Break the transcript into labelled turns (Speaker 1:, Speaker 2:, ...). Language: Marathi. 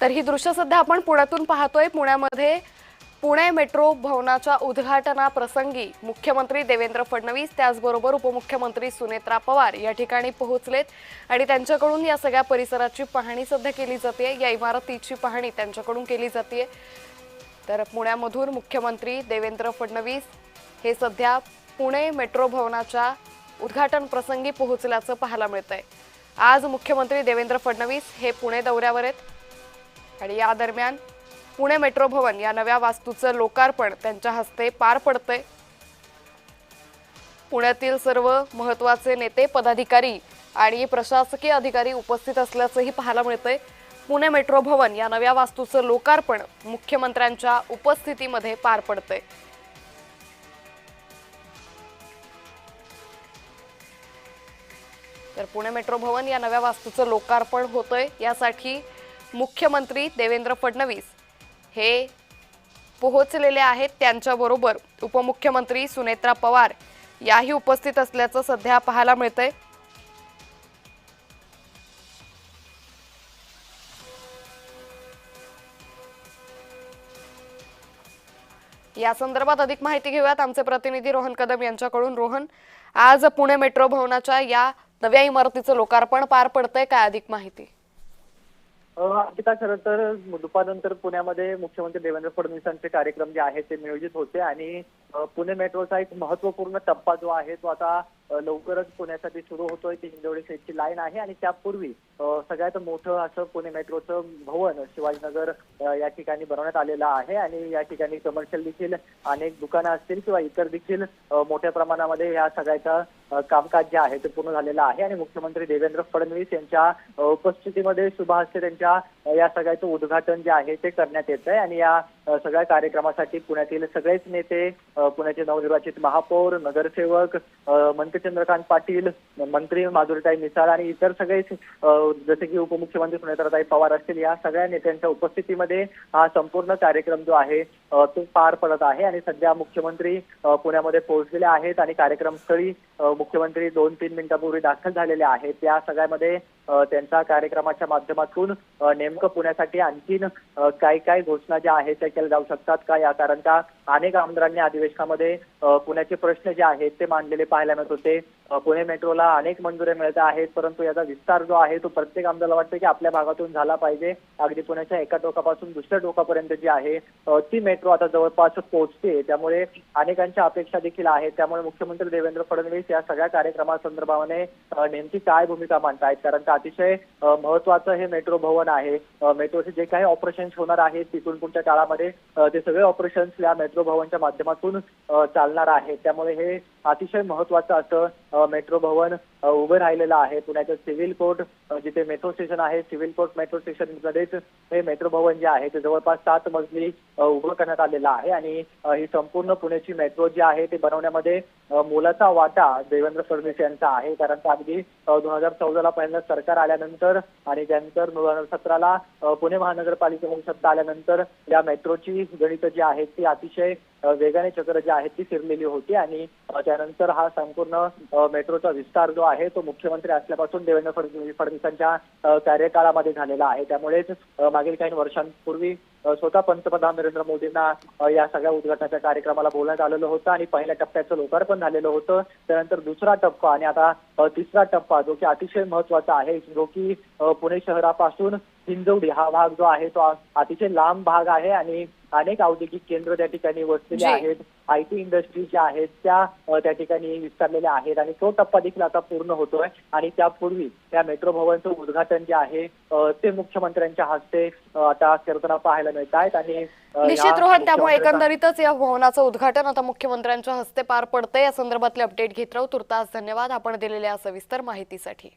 Speaker 1: तर ही दृश्य सध्या आपण पुण्यातून पाहतोय। पुण्यामध्ये पुणे मेट्रो भवनाच्या उद्घाटनाप्रसंगी मुख्यमंत्री देवेंद्र फडणवीस त्याचबरोबर उपमुख्यमंत्री सुनेत्रा पवार या ठिकाणी पोहोचलेत आणि त्यांच्याकडून या सगळ्या परिसराची पाहणी सध्या केली जाते। या इमारतीची पाहणी त्यांच्याकडून केली जाते। तर पुण्यामधून मुख्यमंत्री देवेंद्र फडणवीस हे सध्या पुणे मेट्रो भवनाच्या उद्घाटन प्रसंगी पोहोचल्याचं पाहायला मिळतंय। आज मुख्यमंत्री देवेंद्र फडणवीस हे पुणे दौऱ्यावर आहेत आणि या दरम्यान पुणे मेट्रो भवन या नव्या वास्तूचं लोकार्पण त्यांच्या हस्ते पार पडतंय। पुण्यातील सर्व महत्त्वाचे नेते, पदाधिकारी आणि प्रशासकीय अधिकारी उपस्थित असल्याचंही पाहायला मिळतंय। पुणे मेट्रो भवन या नव्या वास्तूचं लोकार्पण मुख्यमंत्र्यांच्या उपस्थितीमध्ये पार पडतंय। तर पुणे मेट्रो भवन या नव्या वास्तूचं लोकार्पण होतंय। यासाठी मुख्यमंत्री देवेंद्र फडणवीस हे पोहोचलेले आहेत। त्यांच्याबरोबर उपमुख्यमंत्री सुनेत्रा पवार याही उपस्थित असल्याचं सध्या पाहायला मिळतंय। या संदर्भात अधिक माहिती घेऊयात आमचे प्रतिनिधी रोहन कदम यांच्याकडून। रोहन, आज पुणे मेट्रो भवनाच्या या नव्या इमारतीचं लोकार्पण पार पडतंय, काय अधिक माहिती?
Speaker 2: अंकिता, खरं तर दुपारनंतर पुण्यामध्ये मुख्यमंत्री देवेंद्र फडणवीसांचे कार्यक्रम जे आहेत ते नियोजित होते आणि पुणे मेट्रोचा एक महत्वपूर्ण टप्पा जो आहे तो आता लवकरच पुण्यासाठी सुरू होतोय। ती हिंजवडी सेटची लाईन आहे आणि त्यापूर्वी सगळ्यात मोठं असं पुणे मेट्रोचं भवन शिवाजीनगर या ठिकाणी बनवण्यात आलेलं आहे आणि या ठिकाणी कमर्शियल देखील अनेक दुकानं असतील किंवा इतर देखील मोठ्या प्रमाणामध्ये या सगळ्याचं कामकाज जे आहे ते पूर्ण झालेलं आहे आणि मुख्यमंत्री देवेंद्र फडणवीस यांच्या उपस्थितीमध्ये शुभहस्ते त्यांच्या या सगळ्याचं उद्घाटन जे आहे ते करण्यात येत आहे आणि या सगळ्या कार्यक्रमासाठी पुण्यातील सगळेच नेते, पुण्याचे नवनिर्वाचित महापौर, नगरसेवक, मंत्री चंद्रकांत पाटील, मंत्री माधुरीताई मिसाळ आणि इतर सगळेच जसे की उपमुख्यमंत्री सुनेत्राताई पवार असतील, या सगळ्या नेत्यांच्या उपस्थितीमध्ये हा संपूर्ण कार्यक्रम जो आहे तो पार पडत आहे आणि सध्या मुख्यमंत्री पुण्यामध्ये पोहोचलेले आहेत आणि कार्यक्रमस्थळी मुख्यमंत्री 2-3 मिनिटांपूर्वी दाखल झालेले आहेत। त्या सगळ्यामध्ये त्यांच्या कार्यक्रमाच्या माध्यमातून नेमकं पुण्यासाठी आणखीन काय काय घोषणा ज्या आहेत त्या केल्या जाऊ शकतात का, या कारण का अनेक आमदारांनी अधिवेशनामध्ये पुण्याचे प्रश्न जे आहेत ते मांडलेले पाहायला मिळत होते। पुणे मेट्रोला अनेक मंजुऱ्या मिळत आहेत, परंतु याचा विस्तार जो आहे तो प्रत्येक आमदाराला वाटतं की आपल्या भागातून झाला पाहिजे। अगदी पुण्याच्या एका टोकापासून दुसऱ्या टोकापर्यंत जी आहे ती मेट्रो आता जवळपास पोहोचते, त्यामुळे अनेकांच्या अपेक्षा देखील आहेत। त्यामुळे मुख्यमंत्री देवेंद्र फडणवीस या सगळ्या कार्यक्रमासंदर्भाने नेमकी काय भूमिका मांडतायत, कारण का अतिशय महत्वाचं हे मेट्रो भवन आहे। मेट्रोचे जे काही ऑपरेशन्स होणार आहेत तिथून पुढच्या काळामध्ये ते सगळे ऑपरेशन्स या मेट्रो भवनच्या माध्यमातून चालणार आहेत। त्यामुळे हे अतिशय महत्वाचं असं मेट्रो भवन उभं राहिलेलं आहे। पुण्याचं सिव्हिल कोर्ट जिथे मेट्रो स्टेशन आहे, सिव्हिल कोर्ट मेट्रो स्टेशन मध्येच हे मेट्रो भवन जे आहे ते जवळपास 7 मजली उभं करण्यात आलेलं आहे आणि ही संपूर्ण पुण्याची मेट्रो जी आहे ते बनवण्यामध्ये मोलाचा वाटा देवेंद्र फडणवीस यांचा आहे। कारण अगदी 2014ला पहिलं सरकार आल्यानंतर आणि त्यानंतर 2017ला पुणे महानगरपालिकेमध्ये सत्ता आल्यानंतर या मेट्रोची गणितं जी आहेत ती अतिशय वेगाने चक्र जी आहेत ती फिरलेली होती आणि त्यानंतर हा संपूर्ण मेट्रोचा विस्तार जो आहे तो मुख्यमंत्री असल्यापासून देवेंद्र फडणवीसांच्या कार्यकाळामध्ये झालेला आहे। त्यामुळेच मागील काही वर्षांपूर्वी स्वतः पंतप्रधान नरेंद्र मोदींना या सगळ्या उद्घाटनाच्या कार्यक्रमाला बोलण्यात आलेलं होतं आणि पहिल्या टप्प्याचं लोकार्पण झालेलं होतं। त्यानंतर दुसरा टप्पा आणि आता तिसरा टप्पा जो की अतिशय महत्वाचा आहे, जो की पुणे शहरापासून हिंजवडी हा भाग जो आहे तो अतिशय लांब भाग आहे आणि अनेक औद्योगिक केंद्र त्या ठिकाणी वसलेले आहेत। IT इंडस्ट्री ज्या आहेत त्या ठिकाणी विस्तारलेल्या आहेत आणि तो टप्पा देखील आता पूर्ण होतोय आणि त्यापूर्वी या मेट्रो भवनचं उद्घाटन जे आहे ते मुख्यमंत्र्यांच्या हस्ते आता करताना पाहायला मिळत आहेत आणि
Speaker 1: निश्चित रोहन, त्यामुळे एकंदरीतच या भवनाचं उद्घाटन आता मुख्यमंत्र्यांच्या हस्ते पार पडतंय। या संदर्भातले अपडेट घेत राहू। तुर्तास धन्यवाद आपण दिलेल्या सविस्तर माहितीसाठी।